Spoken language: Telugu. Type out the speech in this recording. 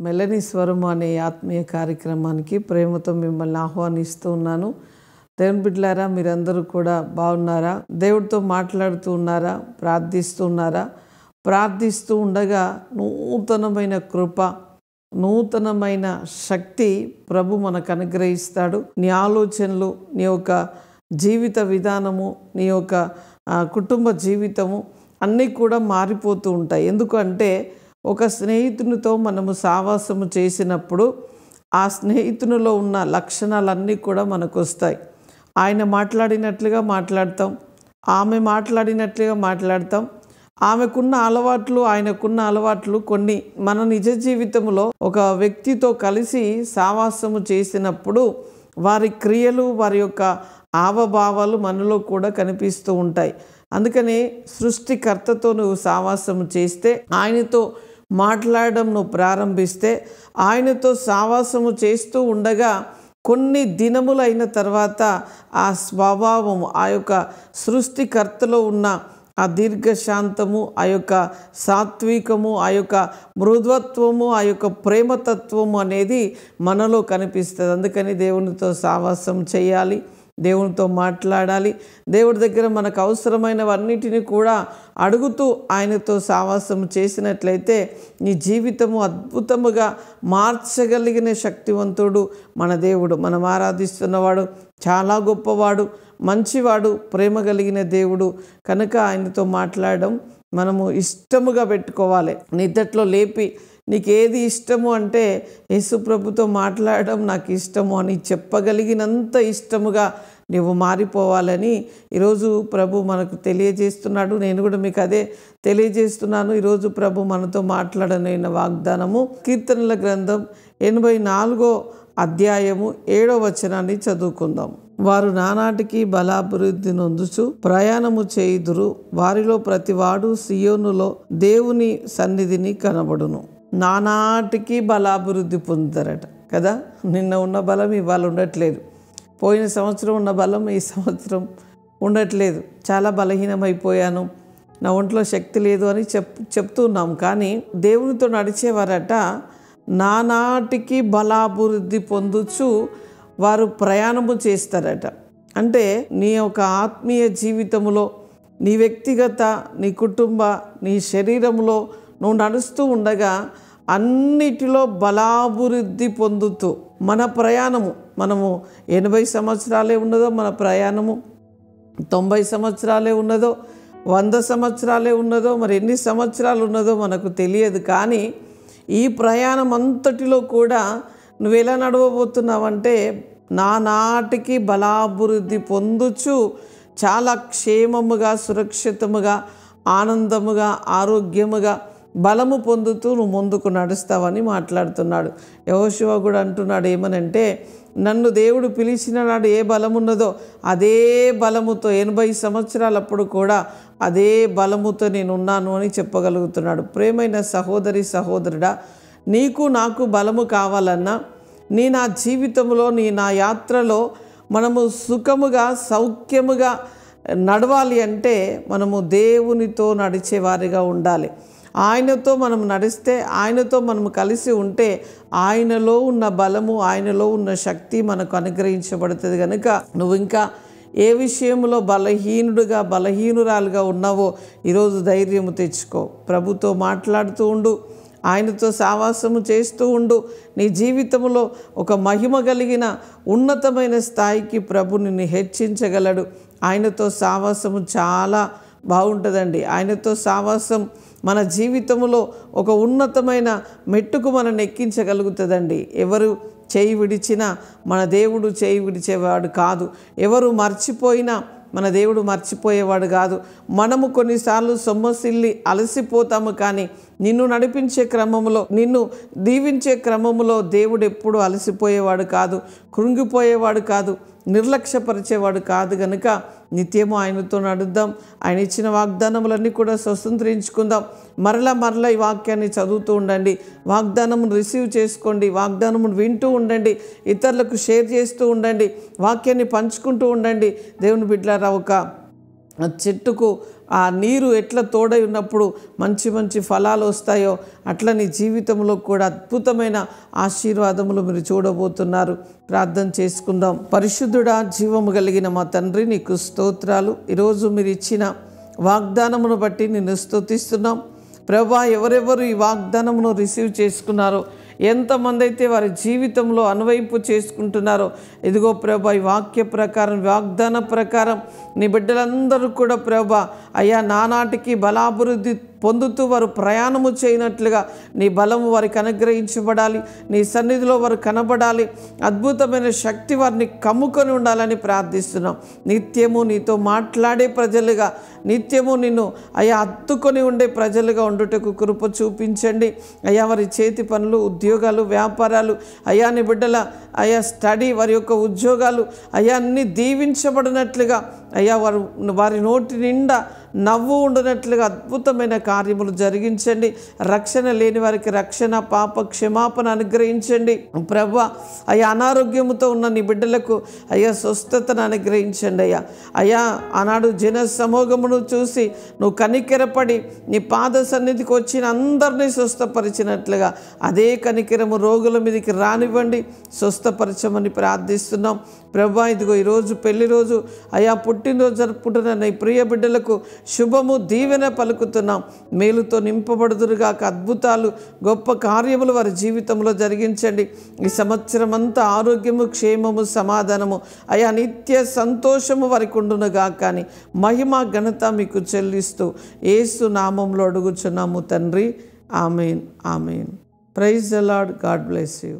మెలని స్వరం అనే ఆత్మీయ కార్యక్రమానికి ప్రేమతో మిమ్మల్ని ఆహ్వానిస్తూ ఉన్నాను. దేవుని బిడ్డలారా, మీరందరూ కూడా బాగున్నారా? దేవుడితో మాట్లాడుతూ ఉన్నారా? ప్రార్థిస్తూ ఉన్నారా? ప్రార్థిస్తూ ఉండగా నూతనమైన కృప, నూతనమైన శక్తి ప్రభు మనకు అనుగ్రహిస్తాడు. నీ ఆలోచనలు, నీ యొక్క జీవిత విధానము, నీ యొక్క కుటుంబ జీవితము అన్నీ కూడా మారిపోతూ ఉంటాయి. ఎందుకంటే ఒక స్నేహితునితో మనము సావాసము చేసినప్పుడు ఆ స్నేహితునిలో ఉన్న లక్షణాలన్నీ కూడా మనకు వస్తాయి. ఆయన మాట్లాడినట్లుగా మాట్లాడతాం, ఆమె మాట్లాడినట్లుగా మాట్లాడతాం. ఆమెకున్న అలవాట్లు, ఆయనకున్న అలవాట్లు కొన్ని మన నిజ జీవితంలో ఒక వ్యక్తితో కలిసి సావాసము చేసినప్పుడు వారి క్రియలు, వారి యొక్క హావభావాలు మనలో కూడా కనిపిస్తూ ఉంటాయి. అందుకని సృష్టికర్తతో నువ్వు సావాసము చేస్తే, ఆయనతో మాట్లాడడం నువ్వు ప్రారంభిస్తే, ఆయనతో సావాసము చేస్తూ ఉండగా కొన్ని దినములైన తర్వాత ఆ స్వభావము, ఆ యొక్క సృష్టికర్తలో ఉన్న ఆ దీర్ఘశాంతము, ఆ యొక్క సాత్వికము, ఆ యొక్క మృదుత్వము, ఆ యొక్క ప్రేమతత్వము అనేది మనలో కనిపిస్తుంది. అందుకని దేవునితో సావాసం చేయాలి, దేవునితో మాట్లాడాలి. దేవుడి దగ్గర మనకు అవసరమైనవన్నిటిని కూడా అడుగుతూ ఆయనతో సావాసం చేసినట్లయితే నీ జీవితము అద్భుతముగా మార్చగలిగిన శక్తివంతుడు మన దేవుడు. మనం ఆరాధిస్తున్నవాడు చాలా గొప్పవాడు, మంచివాడు, ప్రేమ కలిగిన దేవుడు. కనుక ఆయనతో మాట్లాడడం మనము ఇష్టముగా పెట్టుకోవాలి. నిద్దట్లో లేపి నీకు ఏది ఇష్టము అంటే యేసు ప్రభుతో మాట్లాడడం నాకు ఇష్టము అని చెప్పగలిగినంత ఇష్టముగా నువ్వు మారిపోవాలని ఈరోజు ప్రభు మనకు తెలియజేస్తున్నాడు. నేను కూడా మీకు అదే తెలియజేస్తున్నాను. ఈరోజు ప్రభు మనతో మాట్లాడనైన వాగ్దానము కీర్తనల గ్రంథం 84వ అధ్యాయము 7వ వచనాన్ని చదువుకుందాం. వారు నానాటికి బలాభివృద్ధి నొందుచు ప్రయాణము చేయుదురు, వారిలో ప్రతివాడు సియోనులో దేవుని సన్నిధిని కనబడును. నానాటికి బలాభివృద్ధి పొందుతారట కదా. నిన్న ఉన్న బలం ఇవాళ ఉండట్లేదు, పోయిన సంవత్సరం ఉన్న బలం ఈ సంవత్సరం ఉండట్లేదు. చాలా బలహీనమైపోయాను, నా ఒంట్లో శక్తి లేదు అని చెప్తున్నాం. కానీ దేవునితో నడిచేవారట నానాటికి బలాభివృద్ధి పొందుచు వారు ప్రయాణము చేస్తారట. అంటే నీ యొక్క ఆత్మీయ జీవితంలో, నీ వ్యక్తిగత, నీ కుటుంబ, నీ శరీరంలో నువ్వు నడుస్తూ ఉండగా అన్నిటిలో బలాభివృద్ధి పొందుతూ మన ప్రయాణము, మనము 80 సంవత్సరాలే ఉన్నదో మన ప్రయాణము, 90 సంవత్సరాలే ఉన్నదో, 100 సంవత్సరాలే ఉన్నదో, మరి ఎన్ని సంవత్సరాలు ఉన్నదో మనకు తెలియదు. కానీ ఈ ప్రయాణం అంతటిలో కూడా నువ్వు ఎలా నడవబోతున్నావంటే నానాటికి బలాభివృద్ధి పొందుచు చాలా క్షేమముగా, సురక్షితముగా, ఆనందముగా, ఆరోగ్యముగా, బలము పొందుతూ నువ్వు ముందుకు నడుస్తావని మాట్లాడుతున్నాడు. యెహోషువ కూడా అంటున్నాడు ఏమనంటే, నన్ను దేవుడు పిలిచిన నాడు ఏ బలం ఉన్నదో అదే బలముతో 80 సంవత్సరాలప్పుడు కూడా అదే బలముతో నేను ఉన్నాను అని చెప్పగలుగుతున్నాడు. ప్రేమైన సహోదరి సహోదరుడా, నీకు నాకు బలము కావాలన్నా, నా జీవితంలో, నా యాత్రలో మనము సుఖముగా, సౌఖ్యముగా నడవాలి అంటే మనము దేవునితో నడిచేవారిగా ఉండాలి. ఆయనతో మనం నడిస్తే, ఆయనతో మనం కలిసి ఉంటే ఆయనలో ఉన్న బలము, ఆయనలో ఉన్న శక్తి మనకు అనుగ్రహించబడుతుంది. కనుక నువ్వు ఇంకా ఏ విషయంలో బలహీనుడుగా, బలహీనురాలుగా ఉన్నావో ఈరోజు ధైర్యము తెచ్చుకో. ప్రభుతో మాట్లాడుతూ ఉండు, ఆయనతో సావాసము చేస్తూ ఉండు. నీ జీవితంలో ఒక మహిమ కలిగిన ఉన్నతమైన స్థాయికి ప్రభు నిన్ను హెచ్చించగలడు. ఆయనతో సావాసము చాలా బాగుంటుందండి. ఆయనతో సావాసం మన జీవితంలో ఒక ఉన్నతమైన మెట్టుకు మనం ఎక్కించగలుగుతుందండి. ఎవరు చేయి విడిచినా మన దేవుడు చేయి విడిచేవాడు కాదు. ఎవరు మర్చిపోయినా మన దేవుడు మర్చిపోయేవాడు కాదు. మనము కొన్నిసార్లు సొమ్మసిల్లి అలసిపోతాము, కానీ నిన్ను నడిపించే క్రమంలో, నిన్ను దీవించే క్రమంలో దేవుడు ఎప్పుడు అలసిపోయేవాడు కాదు, కృంగిపోయేవాడు కాదు, నిర్లక్ష్యపరిచేవాడు కాదు. కనుక నిత్యము ఆయనతో నడుద్దాం. ఆయన ఇచ్చిన వాగ్దానములన్నీ కూడా స్వతంత్రించుకుందాం. మరలా ఈ వాక్యాన్ని చదువుతూ ఉండండి, వాగ్దానమును రిసీవ్ చేసుకోండి, వాగ్దానమును వింటూ ఉండండి, ఇతరులకు షేర్ చేస్తూ ఉండండి, వాక్యాన్ని పంచుకుంటూ ఉండండి. దేవుని బిడ్డలారా, ఒక చెట్టుకు ఆ నీరు ఎట్లా తోడై ఉన్నప్పుడు మంచి మంచి ఫలాలు వస్తాయో అట్లా నీ జీవితంలో కూడా అద్భుతమైన ఆశీర్వాదములు మీరు చూడబోతున్నారు. ప్రార్థన చేసుకుందాం. పరిశుద్ధుడా, జీవము కలిగిన మా తండ్రి, నీకు స్తోత్రాలు. ఈరోజు మీరు ఇచ్చిన వాగ్దానమును బట్టి నిన్ను స్తుతిస్తున్నాం ప్రభువా. ఎవరెవరు ఈ వాగ్దానమును రిసీవ్ చేసుకున్నారో, ఎంతమంది అయితే వారి జీవితంలో అన్వయింపు చేసుకుంటున్నారో, ఇదిగో ప్రభా ఈ వాక్య ప్రకారం, వాగ్దాన ప్రకారం నీ బిడ్డలందరూ కూడా ప్రభా అయ్యా నానాటికి బలాభివృద్ధి పొందుతూ వారు ప్రయాణము చేయనట్లుగా నీ బలము వారికి అనుగ్రహించబడాలి. నీ సన్నిధిలో వారు కనబడాలి. అద్భుతమైన శక్తి వారిని కమ్ముకొని ఉండాలని ప్రార్థిస్తున్నాం. నిత్యము నీతో మాట్లాడే ప్రజలుగా, నిత్యము నిన్ను అయ్యా హత్తుకొని ఉండే ప్రజలుగా ఉండుటకు కృప చూపించండి అయ్యా. వారి చేతి పనులు, ఉద్యోగాలు, వ్యాపారాలు అయ్యా, నీ బిడ్డల అయ్యా స్టడీ, వారి యొక్క ఉద్యోగాలు అయ్యా అన్నీ దీవించబడినట్లుగా అయ్యా, వారి నోటి నిండా నవ్వు ఉండనట్లుగా అద్భుతమైన కార్యములు జరిగించండి. రక్షణ లేని వారికి రక్షణ, పాప క్షమాపణ అనుగ్రహించండి ప్రభువా. అయ్యా అనారోగ్యముతో ఉన్న నీ బిడ్డలకు అయ్యా స్వస్థతను అనుగ్రహించండి అయ్యా. అయ్యా ఆనాడు జన సమూహమును చూసి నువ్వు కనికెరపడి నీ పాద సన్నిధికి వచ్చిన అందరినీ స్వస్థపరిచినట్లుగా అదే కనికెరము రోగుల మీదకి రానివ్వండి, స్వస్థపరచమని ప్రార్థిస్తున్నాం ప్రభువా. ఇదిగో ఈరోజు పెళ్లి రోజు అయ్యా, పుట్టినరోజు జరుపుకుంటున్న నీ ప్రియ బిడ్డలకు శుభము, దీవెన పలుకుతున్నాం. మేలుతో నింపబడుదురుగాక. అద్భుతాలు, గొప్ప కార్యములు వారి జీవితంలో జరిగించండి. ఈ సంవత్సరం అంతా ఆరోగ్యము, క్షేమము, సమాధానము అయా నిత్య సంతోషము వారికి ఉండునుగా. కానీ మహిమ, ఘనత మీకు చెల్లిస్తూ యేసు నామములో అడుగుచున్నాము తండ్రి. ఆమేన్, ఆమేన్. Praise the lord. God bless you.